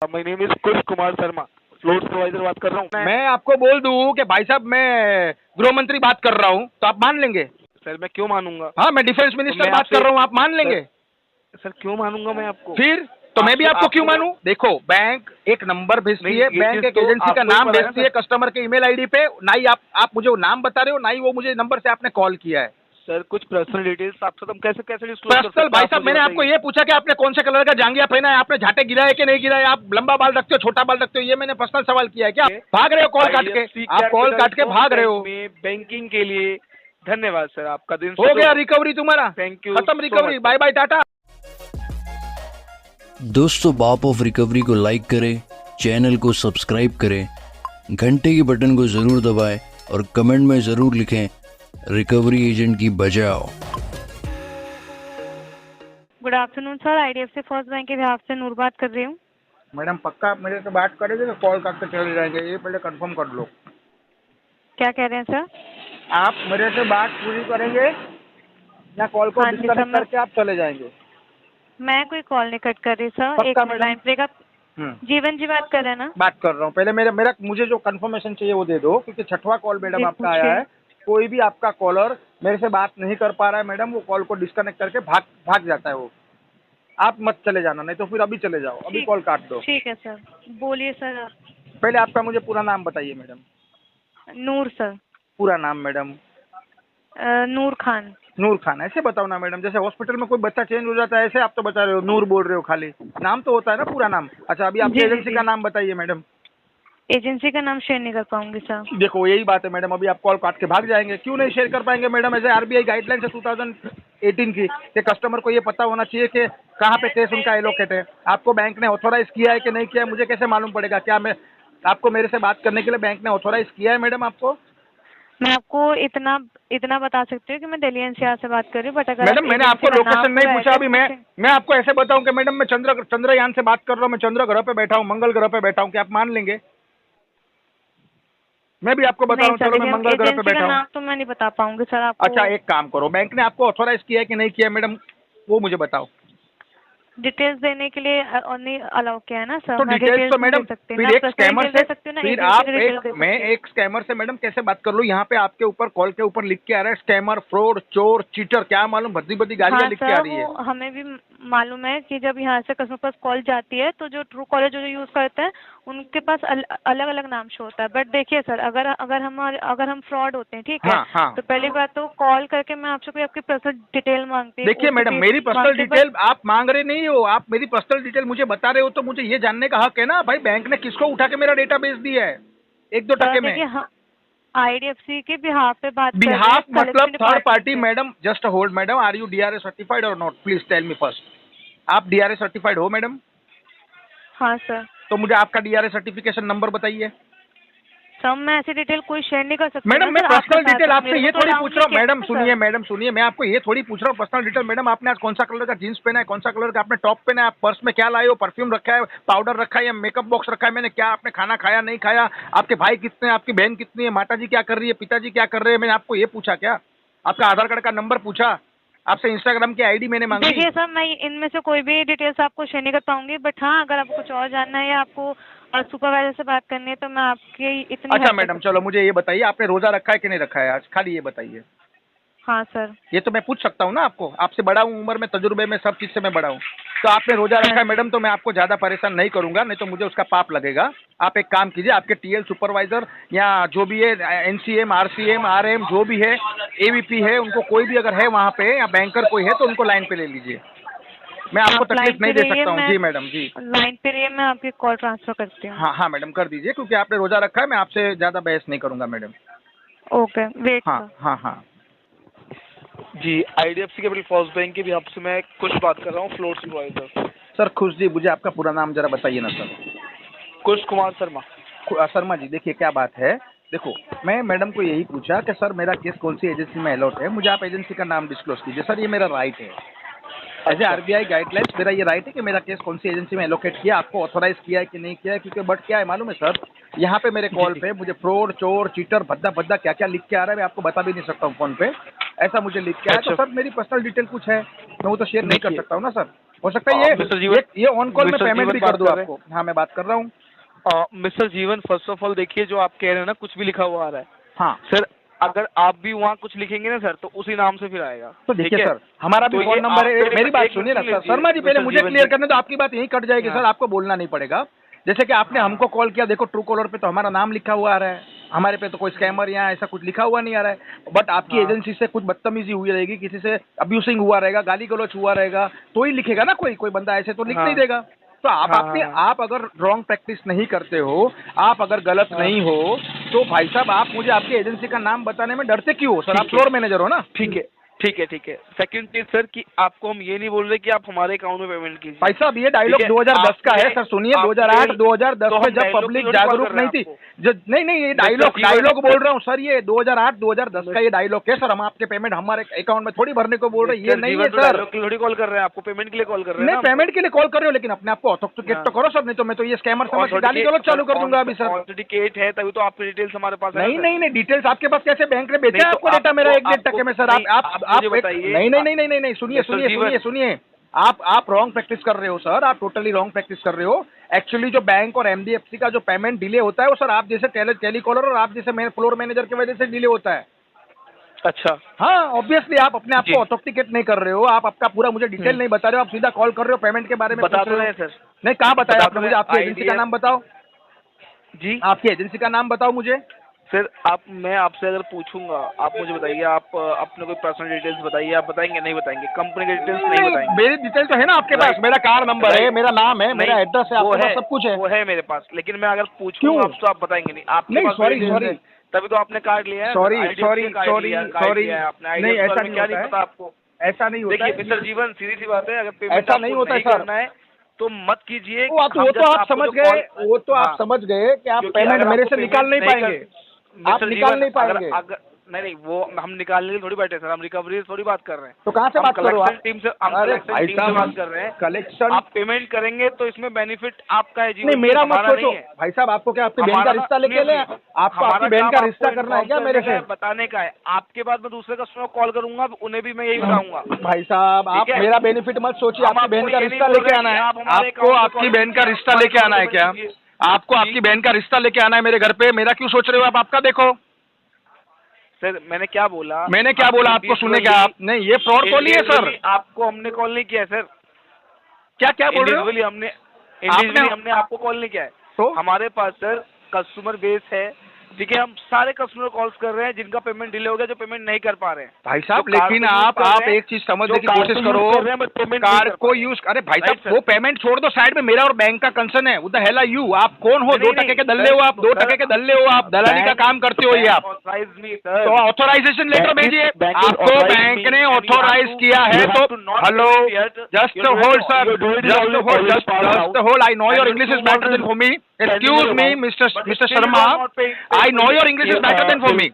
My name is Kush Kumar Sharma, floor supervisor बात कर रहा हूँ। मैं आपको बोल दूं कि भाई साहब मैं गृह मंत्री बात कर रहा हूं, तो आप मान लेंगे? सर मैं क्यों मानूंगा? हाँ, मैं डिफेंस मिनिस्टर बात कर रहा हूं, आप मान लेंगे? सर क्यों मानूंगा मैं आपको? फिर तो मैं भी आपको क्यों मानूं? देखो, बैंक एक नंबर भेजती है, बैंक एक एजेंसी का नाम भेजती है कस्टमर के ईमेल आईडी पे, ना ही आप मुझे वो नाम बता रहे हो, ना ही वो मुझे नंबर से आपने कॉल किया है। सर कुछ पर्सनल डिटेल्स आपसे हम कैसे कैसे डिस्क्लोज कर सकते पर्सनल हैं? भाई साहब, मैंने आपको ये पूछा कि आपने कौन से कलर का जांघिया पहना है, आपने झाटे गिराए कि नहीं गिराए, आप लंबा बाल रखते हो छोटा बाल रखते हो, ये मैंने पर्सनल सवाल किया है क्या? भाग रहे हो कॉल काट के, आप कॉल काट के भाग रहे हो। बैंकिंग के लिए धन्यवाद सर, आपका दिन हो गया रिकवरी तुम्हारा, थैंक यू, खत्म रिकवरी, बाय बाय टाटा। दोस्तों, बाप ऑफ रिकवरी को लाइक करें, चैनल को सब्सक्राइब करें, घंटे के बटन को जरूर दबाएं और कमेंट में जरूर लिखें, रिकवरी एजेंट की बजाओ। Good afternoon sir, IDFC first Bank के बिहाफ से नूर बात कर रही हूँ। मैडम पक्का आप मेरे से बात करेंगे तो कॉल काट के चले जाएंगे, ये पहले कंफर्म कर लो। क्या कह रहे हैं सर? आप मेरे से बात पूरी करेंगे या कॉल को डिस्कनेक्ट करके आप चले जाएंगे? मैं कोई कॉल नहीं कट कर रही सर, एक लाइन पे का जीवन जी बात कर रहे हैं ना? बात कर रहा हूँ, पहले मेरा मुझे जो कंफर्मेशन चाहिए वो दे दो, क्योंकि छठवां कॉल मैडम आपका आया है। कोई भी आपका कॉलर मेरे से बात नहीं कर पा रहा है मैडम, वो कॉल को डिस्कनेक्ट करके भाग जाता है वो। आप मत चले जाना, नहीं तो फिर अभी चले जाओ, अभी कॉल काट दो। ठीक है सर, बोलिए सर। पहले आपका मुझे पूरा नाम बताइए मैडम। नूर सर। पूरा नाम मैडम? नूर खान। नूर खान, ऐसे बताओ ना मैडम, जैसे हॉस्पिटल में कोई बच्चा चेंज हो जाता है ऐसे आप तो बता रहे हो, नूर बोल रहे हो खाली, नाम तो होता है ना पूरा नाम। अच्छा, अभी आपकी एजेंसी का नाम बताइए मैडम। एजेंसी का नाम शेयर नहीं कर पाऊंगी सर। देखो यही बात है मैडम, अभी आप कॉल काट के भाग जाएंगे, क्यों नहीं शेयर कर पाएंगे मैडम? ऐसे आरबीआई गाइडलाइंस है 2018 की कि कस्टमर को ये पता होना चाहिए कि कहाँ पे केस उनका एलोकेट है। आपको बैंक ने ऑथोराइज किया है कि नहीं किया है, मुझे कैसे मालूम पड़ेगा? क्या मैं आपको मेरे से बात करने के लिए बैंक ने ऑथोराइज किया है मैडम आपको? मैं आपको इतना बता सकती हूँ कि मैं दिल्ली एनसीआर से बात कर रही हूँ, बट अगर मैडम मैंने आपको लोकेशन नहीं पूछा, अभी मैं आपको ऐसे बताऊं कि मैडम मैं चंद्रयान से बात कर रहा हूँ, मैं चंद्र ग्रह पे बैठा हूँ, मंगल ग्रह पे बैठा हूँ, क्या आप मान लेंगे? मैं भी आपको बता रहा हूँ, चलो मैं मंगल ग्रह पे बैठा हूँ। तो मैं नहीं बता पाऊंगी सर आपको। अच्छा एक काम करो, बैंक ने आपको ऑथोराइज किया है कि नहीं किया है मैडम, वो मुझे बताओ। डिटेल्स देने के लिए नहीं अलाउ किया है ना सर। तो डिटेल्स तो मैडम फिर एक स्कैमर से, फिर मैं एक स्कैमर से मैडम कैसे बात कर लूँ? यहाँ पे आपके ऊपर कॉल के ऊपर लिख के आ रहा है स्कैमर, फ्रॉड, चोर, चीटर, क्या मालूम भद्दी भद्दी गालियाँ लिख के आ रही है। हमें भी मालूम है कि जब यहाँ से कस्टमर पास कॉल जाती है तो जो ट्रू कॉलर जो यूज करते हैं उनके पास अलग अलग नाम शो होता है। बट देखिए सर, अगर हम फ्रॉड होते हैं, ठीक है, तो पहली बात तो कॉल करके मैं आपसे कोई आपकी पर्सनल डिटेल मांगती हूँ। देखिए मैडम, मेरी पर्सनल डिटेल आप मांग रहे नहीं हो, आप मेरी पर्सनल डिटेल मुझे बता रहे हो, तो मुझे ये जानने का हक है ना भाई, बैंक ने किसको उठा के मेरा डेटाबेस दिया है 1-2 टके में? आईडीएफसी के बिहाफ पे बात कर बिहाफ मतलब third party madam, just hold madam, are you DRA certified और not, please tell me first. आप डीआरए सर्टिफाइड हो मैडम? हाँ सर। तो मुझे आपका डीआरए सर्टिफिकेशन नंबर बताइए। सर मैं ऐसी डिटेल कोई शेयर नहीं कर सकती मैडम, मैं पर्सनल डिटेल आपसे ये थोड़ी पूछ रहा हूँ मैडम, सुनिए मैं आपको ये थोड़ी पूछ रहा हूँ पर्सनल डिटेल। मैडम आपने आज कौन सा कलर का जींस पहना है, कौन सा कलर का आपने टॉप पहना है, आप पर्स में क्या लाए हो, परफ्यूम रखा है, पाउडर रखा है या मेकअप बॉक्स रखा है, मैंने क्या आपने खाना खाया नहीं खाया, आपके भाई कितने, आपकी बहन कितनी है, माताजी क्या कर रही है, पिताजी क्या कर रहे हैं, मैंने आपको ये पूछा क्या? आपका आधार कार्ड का नंबर पूछा, आपसे इंस्टाग्राम की आईडी मैंने मांगी? देखिए सर, मैं इनमें से कोई भी डिटेल्स आपको शेयर नहीं कर पाऊंगी, बट हाँ अगर आपको कुछ और जानना है या आपको सुपरवाइजर से बात करनी है तो मैं आपकी इतनी। अच्छा मैडम चलो मुझे ये बताइए, आपने रोजा रखा है कि नहीं रखा है आज, खाली ये बताइए। हाँ सर। ये तो मैं पूछ सकता हूँ ना आपको, आपसे बड़ा हूँ उम्र में, तजुर्बे में, सब चीज से मैं बड़ा हूँ। तो आपने रोजा रखा है मैडम, तो मैं आपको ज्यादा परेशान नहीं करूंगा, नहीं तो मुझे उसका पाप लगेगा। आप एक काम कीजिए, आपके टीएल सुपरवाइजर या जो भी है, एनसीएम, आरसीएम, आरएम जो भी है, एवीपी है, उनको कोई भी अगर है वहाँ पे या बैंकर कोई है तो उनको लाइन पे ले लीजिए, मैं आपको तकलीफ नहीं दे सकता हूँ। जी मैडम जी, लाइन पे रहिए, मैं आपकी कॉल ट्रांसफर करती हूँ। हाँ मैडम कर दीजिए, क्योंकि आपने रोजा रखा है, मैं आपसे ज्यादा बहस नहीं करूंगा मैडम। Okay wait. हाँ जी, आईडीएफसी कैपिटल फर्स्ट बैंक के भी आपसे मैं कुछ बात कर रहा हूँ, फ्लोर सुपरवाइजर। सर खुश जी, मुझे आपका पूरा नाम जरा बताइए ना सर। कुश कुमार शर्मा। शर्मा जी, देखिए क्या बात है, देखो मैं मैडम को यही पूछा कि सर मेरा केस कौन सी एजेंसी में अलॉट है, मुझे आप एजेंसी का नाम डिस्क्लोज कीजिए। सर ये मेरा राइट है, एज आरबीआई गाइडलाइंस मेरा ये राइट है कि मेरा केस कौन सी एजेंसी में एलोकेट किया, आपको ऑथोराइज किया है कि नहीं किया है, क्योंकि बट क्या है मालूम है सर, यहाँ पे मेरे कॉल पे मुझे फ्रॉड, चोर, चीटर, भद्दा क्या क्या लिख के आ रहा है, मैं आपको बता भी नहीं सकता हूँ फोन पे, ऐसा मुझे लिख के आया। तो सर मेरी पर्सनल डिटेल कुछ है, मैं वो तो शेयर नहीं कर सकता हूँ ना सर। हो सकता है ये ऑन कॉल में पेमेंट भी कर दूं आपको। हाँ, मैं बात कर रहा हूँ। मिस्टर जीवन, फर्स्ट ऑफ ऑल देखिए, जो आप कह रहे हैं ना, कुछ भी लिखा हुआ आ रहा है। हाँ सर, अगर आप भी वहाँ कुछ लिखेंगे ना सर, तो उसी नाम से फिर आएगा। तो देखिए सर, हमारा भी फोन नंबर है। मेरी बात सुनिए ना सर, शर्मा जी, पहले मुझे क्लियर करने तो आपकी बात यही कट जाएगी सर, आपको बोलना नहीं पड़ेगा। जैसे कि आपने हमको कॉल किया, देखो ट्रू कॉलर पे तो हमारा नाम लिखा हुआ आ रहा है, हमारे पे तो कोई स्कैमर या ऐसा कुछ लिखा हुआ नहीं आ रहा है। बट आपकी एजेंसी से कुछ बदतमीजी हुई रहेगी, किसी से अब्यूसिंग हुआ रहेगा, गाली गलौज हुआ रहेगा, तो ही लिखेगा ना कोई बंदा, ऐसे तो लिख नहीं देगा। तो आप अगर रॉन्ग प्रैक्टिस नहीं करते हो, आप अगर गलत नहीं हो, तो भाई साहब आप मुझे आपकी एजेंसी का नाम बताने में डरते क्यों हो सर? आप फ्लोर मैनेजर हो ना। ठीक है। सेकंड चीज सर, कि आपको हम ये नहीं बोल रहे कि आप हमारे अकाउंट में पेमेंट कीजिए। भाई साहब, ये डायलॉग 2010 का है सर, सुनिए। 2008 2010 में जब पब्लिक जागरूक नहीं थी, नहीं, ये डायलॉग बोल रहा हूँ सर, ये 2008 2010 का ये डायलॉग है सर। हम आपके पेमेंट हमारे अकाउंट में थोड़ी भरने को बोल रहे हैं, ये नहीं है सर। थोड़ी कॉल कर रहे हैं आपको, पेमेंट के लिए कॉल कर रहे हैं। नहीं, पेमेंट के लिए कॉल कर रहे हो, लेकिन अपने आपको ऑथेंटिकेट तो करो सर, नहीं तो मैं तो ये स्कैमर समझ के गाली गलौज चालू कर दूंगा अभी सर। ऑथेंटिकेट है तभी तो आपकी डिटेल्स हमारे पास है। नहीं, डिटेल्स आपके पास कैसे? बैंक ने बेचा आपको डेटा मेरा 1.5 टके में सर? आप बताइए। नहीं, सुनिए, आप रॉन्ग प्रैक्टिस कर रहे हो सर, आप टोटली रॉन्ग प्रैक्टिस कर रहे हो। एक्चुअली जो बैंक और एमडीएफसी का जो पेमेंट डिले होता है, वो सर आप जैसे टेलीकॉलर और आप जैसे फ्लोर मैनेजर की वजह से डिले होता है। अच्छा, हाँ, ऑब्वियसली आप अपने आप को ऑथेंटिकेट नहीं कर रहे हो, आप आपका पूरा मुझे डिटेल नहीं बता रहे हो, आप सीधा कॉल कर रहे हो पेमेंट के बारे में बता रहे हैं सर। नहीं, कहाँ बताया आपने मुझे? आपकी एजेंसी का नाम बताओ जी, आपकी एजेंसी का नाम बताओ मुझे सर। मैं आपसे अगर पूछूंगा, आप मुझे बताइए, आप अपने कोई पर्सनल डिटेल्स बताइए। आप बताएंगे नहीं बताएंगे? कंपनी के डिटेल्स नहीं बताएंगे? मेरी डिटेल तो है ना आपके पास, मेरा कार्ड नंबर है, मेरा नाम है, मेरा एड्रेस है, आपके पास सब कुछ है। वो है मेरे पास, लेकिन मैं अगर पूछूंगा आप तो आप बताएंगे नहीं। आपके पास सॉरी, तभी तो आपने कार्ड लिया है। सॉरी, आपने नहीं, ऐसा नहीं क्या नहीं होता पता आपको? ऐसा नहीं होता है। देखिए मिस्टर जीवन, सीधी सी बात है, अगर पेमेंट ऐसा नहीं होता है सर, करना है तो मत कीजिए। वो तो आप समझ गए, आप समझ गए कि आप पेमेंट मेरे से निकाल नहीं पाएंगे, आप निकाल नहीं पाएंगे। नहीं, वो हम निकालने के लिए थोड़ी बैठे सर, हम रिकवरी से थोड़ी बात कर रहे हैं। तो कहाँ से बात करो आप? टीम से बात कर रहे हैं। कलेक्शन आप पेमेंट करेंगे तो इसमें बेनिफिट आपका है। नहीं, मेरा मत सोचो भाई साहब, आपको क्या आपकी बहन का रिश्ता लेके ले? आपको आपकी बहन का रिश्ता करना है क्या मेरे से? बताने का है। आपके बाद मैं दूसरे कस्टमर को कॉल करूंगा, उन्हें भी मैं यही बताऊंगा। भाई साहब, आप मेरा बेनिफिट मत सोचिए, आपकी बहन का रिश्ता लेके आना है। आपको आपकी बहन का रिश्ता लेके आना है क्या? आपको आपकी बहन का रिश्ता लेके आना है मेरे घर पे? मेरा क्यों सोच रहे हो आप? आपका देखो सर, मैंने क्या बोला? आपको सुने क्या आप? नहीं, ये फ्रॉड कॉल ही है सर। आपको हमने कॉल नहीं किया सर। क्या बोल रहे हो? हमने आपको कॉल नहीं किया है। तो हमारे पास सर कस्टमर बेस है, ठीक है। हम सारे कस्टमर कॉल्स कर रहे हैं जिनका पेमेंट डिले हो गया, जो पेमेंट नहीं कर पा रहे हैं। भाई साहब, लेकिन आप एक चीज समझने की कोशिश करो, कार्ड को यूज। अरे भाई साहब, वो पेमेंट छोड़ दो साइड में, मेरा और बैंक का कंसर्न है। What the hell are you? आप कौन हो? 2 टके के दल्ले हो आप, 2 टके के दल्ले हो आप, दलाली का काम करते हो ये आप। तो ऑथोराइजेशन लेटर भेजिए। आपको बैंक ने ऑथोराइज किया है तो hello, just hold sir, just hold. I know your English is better than for me. Excuse me, Mr. Sharma. I know your English is better than for me.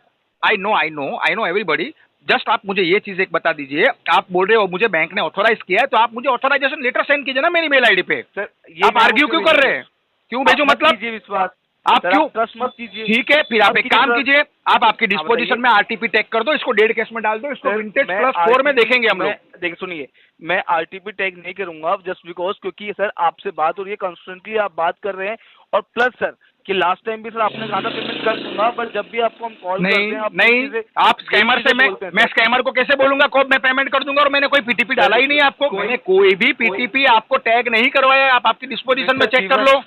I know everybody. Just आप मुझे ये चीज एक बता दीजिए, आप बोल रहे हो मुझे बैंक ने ऑथोराइज किया है, तो आप मुझे ऑथोराइजेशन लेटर सेंड कीजिए ना मेरी मेल आईडी पे। आप आर्ग्यू क्यों कर रहे हैं? क्यों भेजो? मतलब विश्वास आप क्यों? मत कीजिए। ठीक है, फिर आप एक काम कीजिए, आप आपकी डिस्पोजिशन में आरटीपी टैग कर दो, इसको 1.5 केस में डाल दो, इसको विंटेज +4 में देखेंगे हम लोग। देखिए सुनिए, मैं आरटीपी टैग नहीं करूंगा जस्ट बिकॉज, क्योंकि सर आपसे बात हो रही है, कॉन्स्टेंटली आप बात कर रहे हैं, और प्लस सर कि लास्ट टाइम भी सर आपने कहा था पेमेंट कर दूंगा, पर जब भी आपको हम कॉल करते हैं नहीं, आप स्कैमर से मैं स्कैमर को कैसे बोलूंगा कब मैं पेमेंट कर दूंगा? और मैंने कोई पीटीपी डाला ही नहीं आपको, मैंने कोई भी पीटीपी आपको टैग नहीं करवाया। आप आपकी डिस्पोजिशन में चेक कर लो।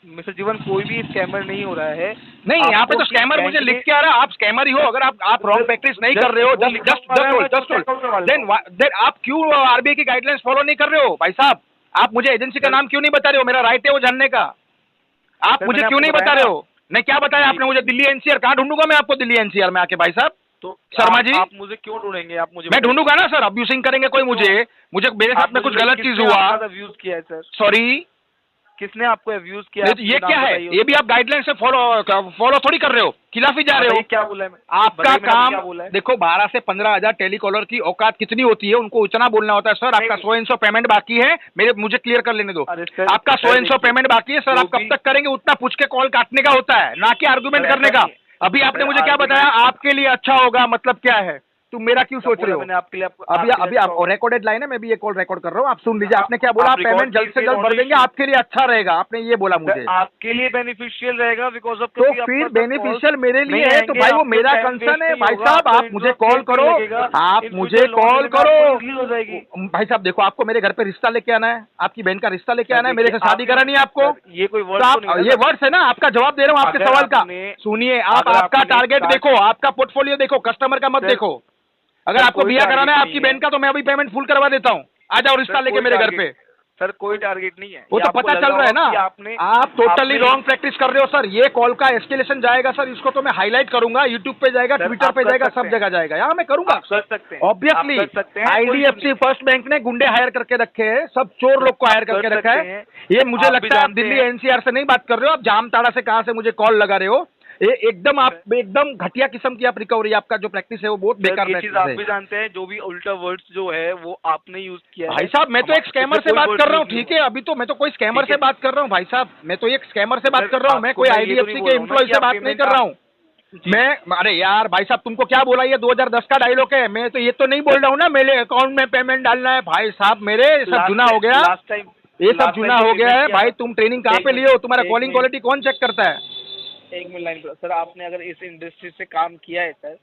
मिस्टर जीवन, कोई भी स्कैमर नहीं हो रहा है। नहीं, यहाँ पे तो स्कैमर मुझे लिख के आ रहा है, आप स्कैमर ही हो। अगर आप रॉन्ग प्रैक्टिस नहीं कर रहे हो, देन आप क्यों आरबीआई की गाइडलाइंस फॉलो नहीं कर रहे हो? भाई साहब, आप मुझे एजेंसी का नाम क्यों नहीं बता रहे हो? मेरा राइट है वो जानने का। आप मुझे क्यों नहीं बता रहे हो? नहीं, क्या बताया आपने मुझे? दिल्ली एनसीआर। कहाँ ढूंढूंगा मैं आपको दिल्ली एनसीआर में आके? भाई साहब, तो शर्मा जी, आप मुझे क्यों ढूंढेंगे? आप मुझे, मैं ढूंढूंगा ना सर। अब्यूसिंग करेंगे कोई मुझे मेरे साथ में कुछ गलत चीज हुआ। अब्यूज किया है सर? सॉरी, किसने आपको अब्यूज किया? ये क्या है? ये भी आप गाइडलाइन से फॉलो थोड़ी कर रहे हो, खिलाफ ही जा रहे हो। क्या बोला है? आपका काम देखो, 12 से 15 हजार टेलीकॉलर की औकात कितनी होती है, उनको इतना बोलना होता है। सर आपका 100 पेमेंट बाकी है, मुझे क्लियर कर लेने दो। आपका 100 पेमेंट बाकी है सर, आप कब तक करेंगे? उतना पूछ के कॉल काटने का होता है, ना कि आर्गुमेंट करने का। अभी आपने मुझे क्या बताया? आपके लिए अच्छा होगा, मतलब क्या है? तुम मेरा क्यों सोच रहे हो? मैंने आपके लिए अभी आप रिकॉर्डेड लाइन है, मैं भी ये कॉल रिकॉर्ड कर रहा हूँ, आप सुन लीजिए। आपने क्या बोला? आप पेमेंट जल्द से जल्द भर देंगे, आपके लिए अच्छा रहेगा, आपने ये बोला मुझे। आपके लिए बेनिफिशियल रहेगा बिकॉज ऑफ, तो फिर बेनिफिशियल मेरे लिए है तो भाई वो मेरा कंसर्न है। भाई साहब आप मुझे कॉल करो, आप मुझे कॉल करो। भाई साहब देखो, आपको मेरे घर पे रिश्ता लेके आना है, आपकी बहन का रिश्ता लेके आना है, मेरे से शादी करानी है आपको। ये कोई वर्ड ये वर्ड्स है ना, आपका जवाब दे रहा हूँ आपके सवाल का। सुनिए, आप आपका टारगेट देखो, आपका पोर्टफोलियो देखो, कस्टमर का मत देखो। अगर आपको बिया कराना है आपकी बहन का तो मैं अभी पेमेंट फुल करवा देता हूँ, आ जाओ रिश्ता लेके मेरे घर पे। सर कोई टारगेट नहीं है, वो तो पता चल रहा है ना। आप टोटली रॉन्ग प्रैक्टिस कर रहे हो सर। ये कॉल का एस्केलेशन जाएगा सर, इसको तो मैं हाईलाइट करूंगा, यूट्यूब पे जाएगा, ट्विटर पे जाएगा, सब जगह जाएगा। यहाँ मैं करूंगा, कर सकते हैं ऑब्वियसली। IDFC फर्स्ट बैंक ने गुंडे हायर करके रखे हैं, सब चोर लोग को हायर करके रखा है। ये मुझे लगता है आप दिल्ली NCR से नहीं बात कर रहे हो, आप जामताड़ा से कहाँ से मुझे कॉल लगा रहे हो। ये एकदम आप एकदम घटिया किस्म की आप रिकवरी, आपका जो प्रैक्टिस है वो बहुत बेकार प्रैक्टिस है। आप भी जानते हैं, जो भी उल्टा वर्ड्स जो है वो आपने यूज किया है। भाई साहब मैं तो एक स्कैमर से बात कर रहा हूँ, ठीक है? अभी तो मैं तो कोई स्कैमर से बात कर रहा हूँ भाई साहब, मैं तो एक स्कैमर से बात कर रहा हूँ, मैं कोई IDFC के एम्प्लॉय से बात नहीं कर रहा हूँ मैं। अरे यार भाई साहब, तुमको क्या बोला? ये 2010 का डायलॉग है, मैं तो ये तो नहीं बोल रहा हूँ ना मेरे अकाउंट में पेमेंट डालना है। भाई साहब मेरे सब जुना हो गया, ये सब जुना हो गया है भाई। तुम ट्रेनिंग कहाँ पे लिए हो? तुम्हारा कॉलिंग क्वालिटी कौन चेक करता है? एक मिनट लाइन पर सर, आपने अगर इस इंडस्ट्री से काम किया है सर,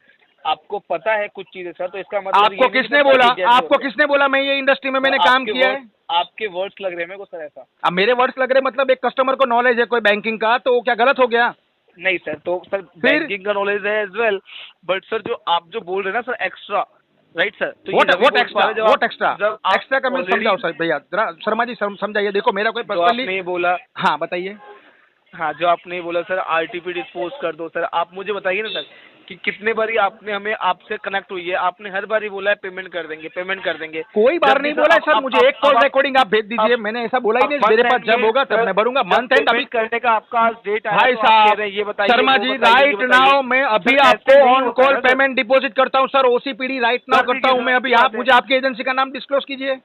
आपको पता है कुछ चीजें सर, तो इसका मतलब आपको किसने बोला? आपको किसने बोला मैं ये इंडस्ट्री में मैंने काम किया है? आपके वर्ड्स लग रहे हैं मेरे को सर ऐसा। अब मेरे वर्ड्स लग रहे मतलब एक कस्टमर को नॉलेज है कोई बैंकिंग का, तो क्या गलत हो गया? नहीं सर, तो सर बैंकिंग का नॉलेज है एज वेल, बट सर जो आप जो बोल रहे हैं ना सर एक्स्ट्रा, राइट सर? तो व्हाट एक्स्ट्रा का मैं समझाओ सर भैया, जरा शर्मा जी समझाइए। देखो मेरा कोई पर्सनली नहीं बोला। हाँ बताइए। हाँ, जो आपने बोला सर RTP डिस्पोज कर दो सर, आप मुझे बताइए ना सर कि कितने बारी आपने हमें आपसे कनेक्ट हुई है, आपने हर बारी बोला है पेमेंट कर देंगे, पेमेंट कर देंगे। कोई बार नहीं बोला है सर, मुझे एक कॉल रिकॉर्डिंग आप भेज दीजिए, मैंने ऐसा बोला ही नहीं। मेरे पास जब होगा तब मैं भरूंगा। मंथ एंड अभी करने का आपका डेट भाई साहब, ये बताइए शर्मा जी, राइट नाउ मैं अभी आपको ऑन कॉल पेमेंट डिपॉजिट करता हूँ सर, OCPD राइट नाउ करता हूँ मैं अभी। आप मुझे आपकी एजेंसी का नाम डिस्क्लोज कीजिए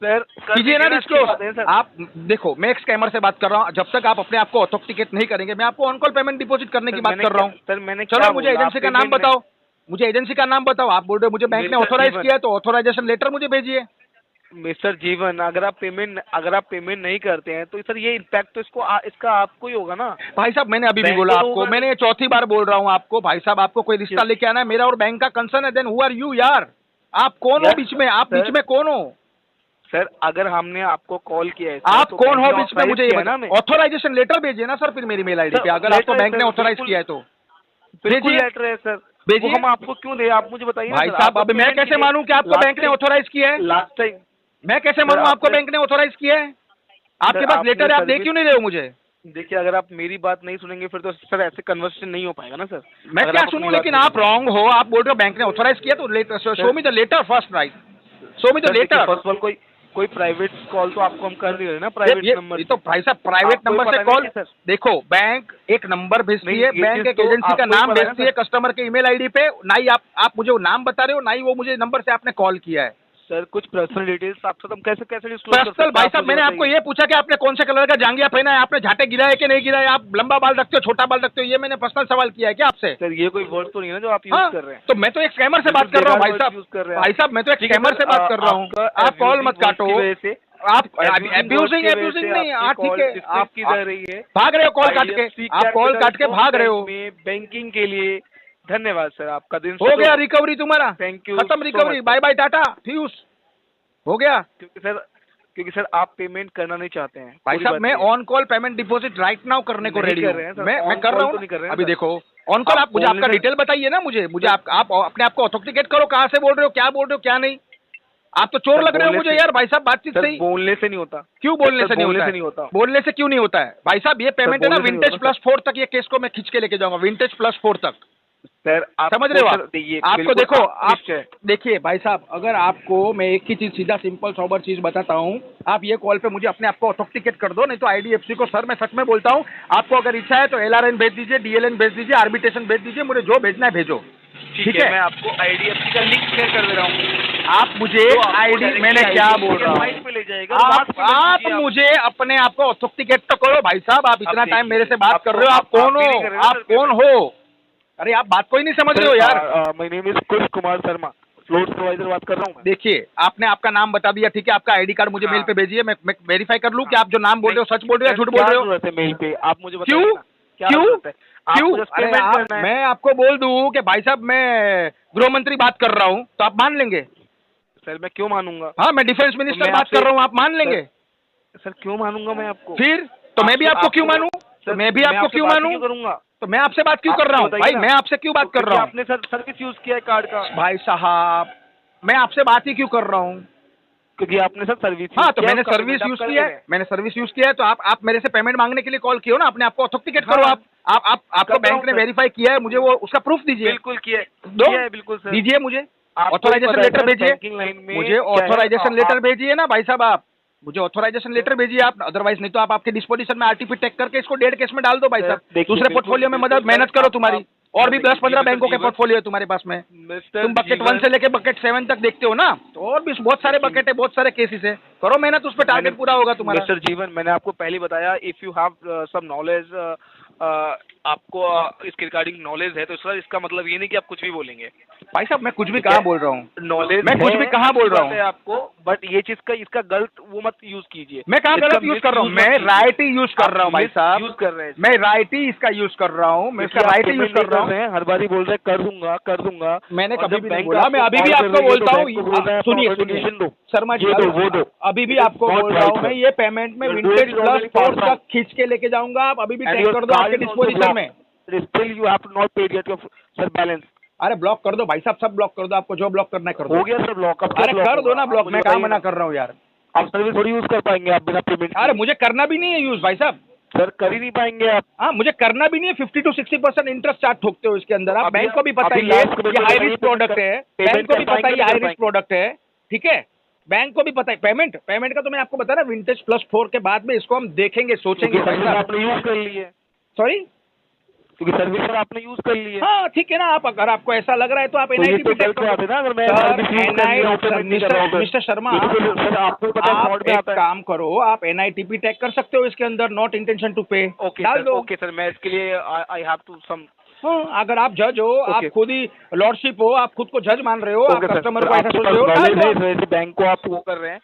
सर, कीजिए ना डिस्क्लोज। आप देखो, मैं एक स्कैमर से बात कर रहा हूँ, जब तक आप अपने आप को ऑथेंटिकेट नहीं करेंगे मैं आपको ऑन कॉल पेमेंट डिपॉजिट करने की बात कर रहा हूँ सर। मैंने चलो मुझे एजेंसी का नाम बताओ, मुझे एजेंसी का नाम बताओ। आप बोल रहे हो मुझे बैंक ने ऑथोराइज किया है, तो ऑथोराइजेशन लेटर मुझे भेजिए। मिस्टर जीवन, अगर आप पेमेंट नहीं करते हैं तो सर ये इम्पैक्ट तो इसका आपको ही होगा ना। भाई साहब मैंने अभी भी बोला आपको, मैंने चौथी बार बोल रहा हूँ आपको, भाई साहब आपको कोई रिश्ता लेके आना है, मेरा और बैंक का कंसर्न है, देन हु आर यू यार? आप कौन हो बीच में? आप बीच में कौन हो सर? अगर हमने आपको कॉल किया है, आप कौन हो बीच में? मुझे ये बताना। ऑथोराइजेशन लेटर भेजिए ना सर फिर मेरी मेल ID पे, अगर आपको बैंक ने ऑथोराइज किया है तो भेजिए। लेटर है सर, भेजिए। हम आपको क्यों दे? आप मुझे बताइए भाई साहब। अब मैं कैसे मानूं कि आपको बैंक ने ऑथोराइज किया है? लास्ट टाइम मैं कैसे मानूं आपको बैंक ने ऑथोराइज किया है? आपके पास लेटर है, आप दे क्यों नहीं रहे हो मुझे? देखिए, अगर आप मेरी बात नहीं सुनेंगे फिर तो सर ऐसे कन्वर्सेशन नहीं हो पाएगा ना सर। मैं क्या सुनूं? लेकिन आप रॉन्ग हो, आप बोल रहे हो बैंक ने ऑथोराइज किया, तो letter show me the letter first, right? Show me the letter. First of all कोई प्राइवेट कॉल तो आपको हम कर नहीं रहे ना, प्राइवेट नंबर। ये तो भाई साहब प्राइवेट नंबर से कॉल, देखो बैंक एक नंबर भेजती है, बैंक एक एजेंसी का नाम भेजती है कस्टमर के ईमेल ID पे, ना ही आप मुझे वो नाम बता रहे हो, ना ही वो मुझे नंबर से आपने कॉल किया है। सर कुछ पर्सनल डिटेल्स आपसे हम कैसे पर्सनल? भाई साहब मैंने आपको ये पूछा कि आपने कौन से कलर का जांघिया पहना है, आपने झाटे गिरा है कि नहीं गिरा है, आप लंबा बाल रखते हो छोटा बाल रखते हो, ये मैंने पर्सनल सवाल किया है क्या आपसे? सर ये कोई वर्ड तो नहीं है ना जो आप यूज कर रहे हैं? तो मैं तो एक स्कैमर से बात कर रहा हूँ भाई साहब। भाई साहब मैं तो एक स्कैमर से बात कर रहा हूँ, आप कॉल मत काटो। आप एब्यूजिंग नहीं, ठीक है, आप भाग रहे हो कॉल काट के, आप कॉल काट के भाग रहे हो। बैंकिंग के लिए धन्यवाद सर, आपका दिन हो गया रिकवरी तुम्हारा, थैंक यू, खत्म recovery, bye bye tata fuse हो गया। क्योंकि सर आप पेमेंट करना नहीं चाहते हैं भाई साहब। मैं on call payment deposit right now करने को रेडी हूँ, मैं कर रहा हूँ अभी। देखो ऑन कॉल, आप मुझे आपका डिटेल बताइए ना, मुझे आप अपने आप को ऑथेंटिकेट करो, कहाँ से बोल रहे हो, क्या बोल रहे हो, क्या नहीं। आप तो चोर लग रहे हो मुझे यार भाई साहब, बातचीत सही। बोलने से नहीं होता। क्यों बोलने से नहीं होता? बोलने से क्यों नहीं होता है भाई साहब? ये पेमेंट है ना विंटेज +4 तक, ये केस को मैं खींच के लेके जाऊंगा विंटेज +4 तक। सर आप समझ रहे हो? आपको देखो, आप देखिए भाई साहब, अगर आपको मैं एक ही चीज सीधा सिंपल सोबर चीज बताता हूँ, आप ये कॉल पे मुझे अपने आप को ऑथेंटिकेट कर दो, नहीं तो IDFC को सर मैं सच में बोलता हूँ, आपको अगर इच्छा है तो LRN भेज दीजिए, DLN भेज दीजिए, आर्बिट्रेशन भेज दीजिए, मुझे जो भेजना है भेजो, ठीक है? मैं आपको IDFC का लिंक शेयर कर दे रहा हूँ, आप मुझे ID, मैंने क्या बोल रहा हूँ, आप मुझे अपने आप को ऑथेंटिकेट तो करो भाई साहब। आप इतना टाइम मेरे से बात कर रहे हो, आप कौन हो? आप कौन हो? अरे आप बात कोई नहीं समझ रहे हो यार। My name is Kush Kumar Sharma. Floor supervisor बात कर रहा हूँ। देखिए, आपने आपका नाम बता दिया, ठीक है, आपका आईडी कार्ड मुझे मेल पे भेजिए, मैं वेरीफाई कर लूँ कि आप जो नाम बोल रहे हो सच बोल रहे हो या झूठ बोल रहे हो। मेल पे आप मुझे क्यों अरे मैं आपको बोल दूं कि भाई साहब मैं गृह मंत्री बात कर रहा हूं, तो आप मान लेंगे? सर मैं क्यों मानूंगा? हाँ, मैं डिफेंस मिनिस्टर बात कर रहा हूँ, आप मान लेंगे? सर क्यों मानूंगा मैं आपको? फिर तो मैं भी आपको क्यों मानूं? तो मैं भी आपको क्यों मानूं? करूंगा तो मैं आपसे बात क्यों कर रहा हूँ भाई? मैं आपसे क्यों बात कर रहा हूँ? आपने सर सर्विस यूज किया है कार्ड का। भाई साहब मैं आपसे बात ही क्यों कर रहा हूँ? क्योंकि आपने सर सर्विस। हाँ, तो मैंने सर्विस यूज किया है, मैंने सर्विस यूज किया है, तो आप मेरे से पेमेंट मांगने के लिए कॉल किया हो ना, अपने आपको ऑथेंटिकेट करो। आपको बैंक ने वेरीफाई किया है, मुझे वो उसका प्रूफ दीजिए। बिल्कुल किया है, बिल्कुल सर दीजिए, मुझे ऑथोराइजेशन लेटर भेजिए, मुझे ऑथोराइजेशन लेटर भेजिए ना भाई साहब, आप मुझे ऑथोराइजेशन लेटर भेजिए आप, अदरवाइज नहीं तो आप आपके डिस्पोजिशन में आरटीपी टैग करके इसको डेढ़ केस में डाल दो भाई साहब। दूसरे पोर्टफोलियो में मेहनत करो तुम्हारी, और भी 10-15 बैंकों के पोर्टफोलियो है तुम्हारे पास में, तुम बकेट 1 से लेके बकेट 7 तक देखते हो ना, तो और भी बहुत सारे बकेट है, बहुत सारे केसेस है, करो मेहनत, उस पर टारगेट पूरा होगा तुम्हारा। मिस्टर जीवन, मैंने आपको पहले बताया, if you have some knowledge, आपको इसके रिगार्डिंग नॉलेज है, तो सर इसका मतलब ये नहीं कि आप कुछ भी बोलेंगे। भाई साहब मैं कुछ भी कहाँ बोल रहा हूँ? नॉलेज मैं कुछ भी कहाँ बोल रहा हूँ आपको, बट ये चीज का इसका गलत वो मत यूज कीजिए। मैं कहाँ गलत यूज कर रहा हूँ? मैं राइट ही यूज कर रहा हूँ भाई साहब, यूज कर रहे हैं, मैं राइट ही इसका यूज कर रहा हूँ, मैं इसका राइट ही यूज कर रहा हूँ। हर बार ही बोल रहे कर दूंगा। मैंने कभी भी नहीं बोला, मैं अभी भी आपको बोलता हूँ, सुनिए शर्मा जी, वो दो अभी भी आपको बोल रहा हूँ मैं, ये पेमेंट में विंटेज प्लस 4 तक खींच के लेके जाऊंगा, आप अभी भी टैग कर दो आपके डिस्पोजिशन में। Still you have to not pay yet your sir balance। अरे ब्लॉक कर दो भाई साहब, सब ब्लॉक कर दो, आपको जो ब्लॉक करना है कर दो। हो गया सर ब्लॉक? अरे कर दो ना ब्लॉक, मैं कहाँ मना कर रहा हूँ यार। आप सर्विस थोड़ी यूज कर पाएंगे आप बिना पेमेंट। अरे मुझे करना भी नहीं है यूज भाई साहब। सर कर ही नहीं पाएंगे आप। हाँ, मुझे करना भी नहीं है। 50 to 60% इंटरेस्ट चार्ज ठोकते हो इसके अंदर आप। बैंक को भी पता ही है ये हाई रिस्क प्रोडक्ट है, बैंक को भी पता है हाई रिस्क प्रोडक्ट है, ठीक है, बैंक को भी पता है। पेमेंट का तो मैं आपको बता रहा, विंटेज प्लस 4 के बाद में इसको हम देखेंगे, सोचेंगे। आपने यूज कर ली है? सॉरी, क्योंकि सर्विस सर आपने यूज कर ली है। हाँ ठीक है ना, आप अगर आपको ऐसा लग रहा है तो आप एनआईटी पे टैग करो ना। अगर मैं मिस्टर शर्मा, आप एक काम करो, आप एनआईटीपी टैग कर सकते हो इसके अंदर, नॉट इंटेंशन टू पे डाल दो। ओके सर, मैं इसके लिए आई हैव टू सम। हाँ, अगर आप जज हो, आप खुद ही लॉर्डशिप हो, आप खुद को जज मान रहे हो, आप कस्टमर को ऐसा सोच रहे हो, बैंक को आप वो कर रहे हैं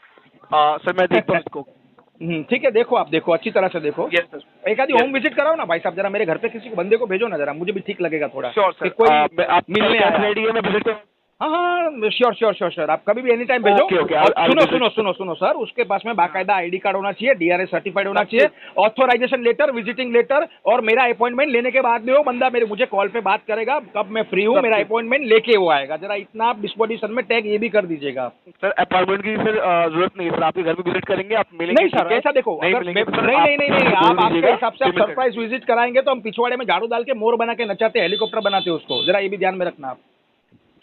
सर, मैं देखता हूँ इसको। ठीक है, देखो आप देखो, अच्छी तरह से देखो। Yes sir. एक आधी होम विजिट कराओ ना भाई साहब, जरा मेरे घर पे किसी को बंदे को भेजो ना जरा, मुझे भी ठीक लगेगा थोड़ा। श्योर सर, कोई आप मिलने रेडी है, मैं विजिट करूँ? हाँ श्योर, आप कभी भी एनी टाइम भेजो। सुनो सर, उसके पास में बाकायदा आईडी कार्ड होना चाहिए, डीआरएस सर्टिफाइड होना चाहिए, ऑथोराइजेशन लेटर, विजिटिंग लेटर, और मेरा अपॉइंटमेंट लेने के बाद में वो बंदा मुझे कॉल पे बात करेगा कब मैं फ्री हूँ, मेरा अपॉइंटमेंट लेके वो आएगा। जरा इतना आप डिस्पोजिशन में टैग ये भी कर दीजिएगा। सर अपॉइंटमेंट की सर जरूरत नहीं है सर, आपके घर में विजिट करेंगे, आप मिलेंगे? नहीं सर, ऐसा देखो, नहीं, आप आपके हिसाब से आप सरप्राइज विजिट कराएंगे तो हम पिछवाड़े में झाड़ू डाल के मोर बना के नचाते, हेलीकॉप्टर बनाते उसको, जरा ये भी ध्यान में रखना आप।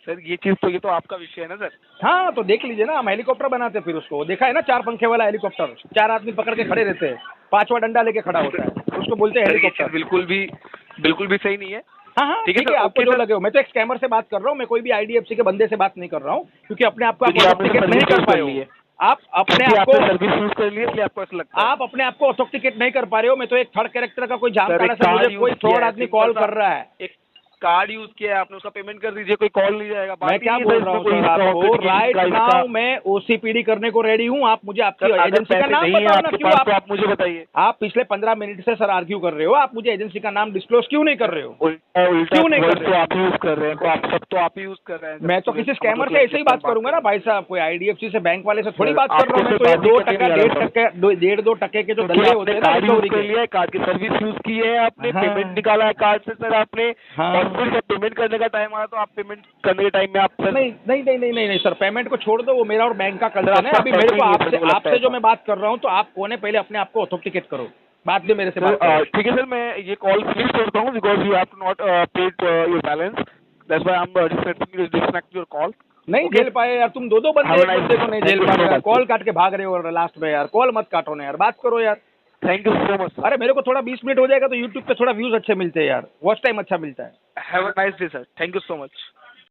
सर ये तो आपका विषय है ना सर। हाँ तो देख लीजिए ना, हम हेलीकॉप्टर बनाते फिर उसको, देखा है ना 4 पंखे वाला हेलीकॉप्टर, 4 आदमी पकड़ के खड़े रहते हैं, 5वां डंडा लेके खड़ा होता है, उसको बोलते हैं हेलीकॉप्टर। बिल्कुल भी सही नहीं है। हाँ ठीक है, आपको जो लगे हो। मैं तो एक स्कैमर से बात कर रहा हूँ, मैं कोई भी आईडीएफसी के बंदे से बात नहीं कर रहा हूँ, क्योंकि अपने आप को ऑथेंटिकेट नहीं कर पा रहे हो, आप अपने आप को सर्विस यूज कर लिए, इसलिए आपको ऐसा लगता है आप अपने आप को ऑथेंटिकेट नहीं कर पा रहे हो। मैं तो एक थर्ड कैरेक्टर का कोई जामताड़ा से मुझे कोई फ्रॉड आदमी कॉल कर रहा है, एक कार्ड यूज किया है आपने, उसका पेमेंट कर दीजिए, कोई कॉल नहीं जाएगा। मैं क्या बोल रहा हूँ आपको, राइट नाउ मैं ओसीपीडी करने को रेडी हूँ। आप मुझे आपकी एजेंसी का नाम बताओ ना, क्यों आप मुझे बताइए। आप पिछले 15 मिनट से सर आर्ग्यू कर रहे हो, आप मुझे एजेंसी का नाम डिस्क्लोज क्यों नहीं कर रहे हो? क्यों नहीं कर रहे हो? आप यूज कर रहे हैं, सब तो आप ही यूज कर रहे हैं। मैं तो किसी स्कैमर से ऐसे ही बात करूंगा ना भाई साहब, कोई आईडीएफसी से बैंक वाले से थोड़ी बात कर रहा हूँ मैं। तो ये 2% 2 टके के जो धंधे होते हैं, कार्ड की सर्विस यूज की है आपने, पेमेंट निकाला है कार्ड से सर आपने, और फिर पेमेंट करने का टाइम आया तो आप पेमेंट करने के टाइम में आप नहीं सर, पेमेंट को छोड़ दो, वो मेरा और बैंक का कल्चर है। अभी मेरे को आपसे जो मैं बात कर रहा हूँ, तो आप कौन है, पहले अपने आप को ऑथेंटिकेट करो, बाद में मेरे से बात करो। ठीक है सर, मैं ये कॉल फिनिश करता हूँ, because you have to not paid your balance, that's why I am disconnect your call. नहीं झेल पाए यार, तुम दो बंदे को नहीं झेल पा रहे, कॉल काट के भाग रहे हो लास्ट में यार। कॉल मत काटो ना यार, बात करो यार। Thank you so much. अरे मेरे को थोड़ा 20 मिनट हो जाएगा तो यूट्यूब पे थोड़ा व्यूज अच्छे मिलते हैं यार, वॉच टाइम अच्छा मिलता है। Have a nice day sir, thank you so much.